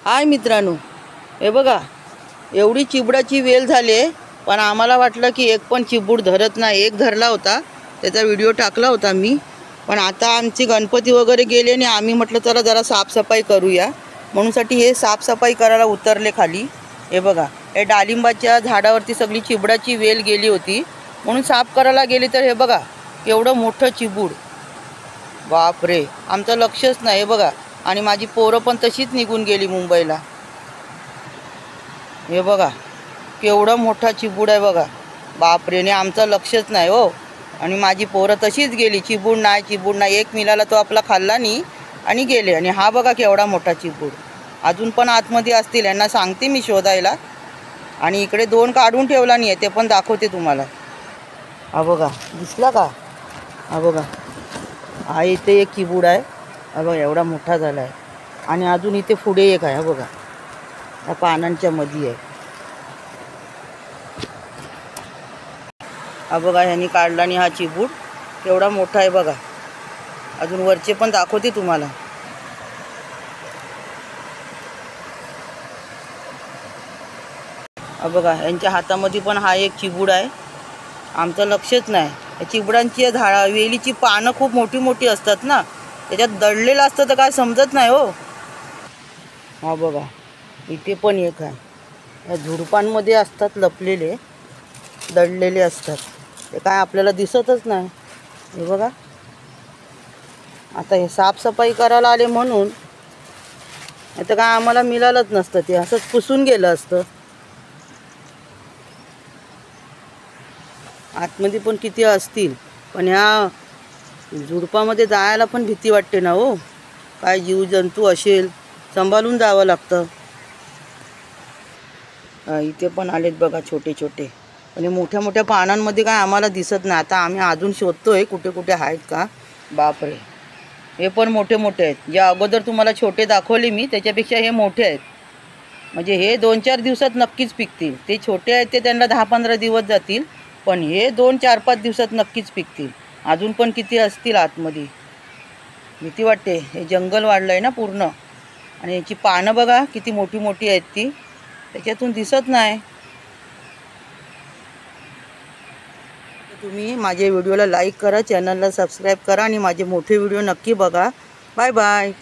हाय मित्रांनो, हे बघा एवढी चिबडाची वेल झाली, पण आम्हाला वाटलं की एक पण चिबूड धरत नाही. एक धरला होता, त्याचा व्हिडिओ टाकला होता मी. पण आता आमची गणपती वगैरे गेले आणि आम्ही म्हटलं चला जरा साफसफाई करूया, म्हणूनसाठी हे साफसफाई करायला उतरले खाली. हे बघा, हे डाळिंबाच्या झाडावरती सगळी चिबडाची वेल गेली होती, म्हणून साफ करायला गेली तर हे बघा एवढं मोठं चिबूड. बापरे, आमचं लक्षच नाही. हे बघा, आणि माझी पोरं पण तशीच निघून गेली मुंबईला. हे बघा केवढा मोठा चिबूड आहे बघा. बापरे, ने आमचं लक्षच नाही हो. आणि माझी पोरं तशीच गेली. चिबूड नाही. एक मिळाला तो आपला खाल्ला नाही आणि गेले. आणि हा बघा केवढा मोठा चिबूड. अजून पण आतमध्ये असतील, यांना सांगते मी शोधायला. आणि इकडे 2 काढून ठेवला नाही आहे, ते पण दाखवते तुम्हाला. हा बघा, दिसला का? हा बघा, हा इथे एक चिबूड आहे. हा बघा एवढा मोठा झाला आहे. आणि अजून इथे पुढे एक आहे. हा बघा, या पानांच्या मध्ये आहे. हा बघा, ह्यांनी काढला आणि हा चिबूड केवढा मोठा आहे बघा. अजून वरचे पण दाखवते तुम्हाला. हा बघा, यांच्या हातामध्ये पण हा एक चिबूड आहे. आमचं लक्षच नाही. या चिबडांची वेलीची पानं खूप मोठी मोठी असतात ना, त्याच्यात दडलेलं असतं तर काय समजत नाही हो. हा बघा, इथे पण एक आहे. या झुडपांमध्ये असतात, लपलेले दडलेले असतात, ते काय आपल्याला दिसतच नाही. हे बघा, आता हे साफसफाई करायला आले म्हणून, आता काय आम्हाला मिळालंच नसतं, ते असंच पुसून गेलं असतं. आतमध्ये पण किती असतील, पण ह्या झुडपामध्ये जायला पण भीती वाटते ना हो. काय जीवजंतू असेल, सांभाळून जावं लागतं. इथे पण आलेत बघा छोटे छोटे, पण मोठ्या मोठ्या पानांमध्ये काय आम्हाला दिसत नाही. आता आम्ही अजून शोधतोय कुठे कुठे आहेत का. बापरे, हे पण मोठे मोठे आहेत. जे अगोदर तुम्हाला छोटे दाखवले मी, त्याच्यापेक्षा हे मोठे आहेत. म्हणजे हे 2-4 दिवसात नक्कीच पिकतील. ते छोटे आहेत ते त्यांना 10-15 दिवस जातील, पण हे 2-4-5 दिवसात नक्कीच पिकतील. अजून पण किती असतील आतमध्ये, भीती वाटते. हे जंगल वाढलं आहे ना पूर्ण, आणि याची पानं बघा किती मोठी मोठी आहेत, ती त्याच्यातून दिसत नाही. तुम्ही माझ्या व्हिडिओला लाईक करा, चॅनलला सबस्क्राईब करा आणि माझे मोठे व्हिडिओ नक्की बघा. Bye bye.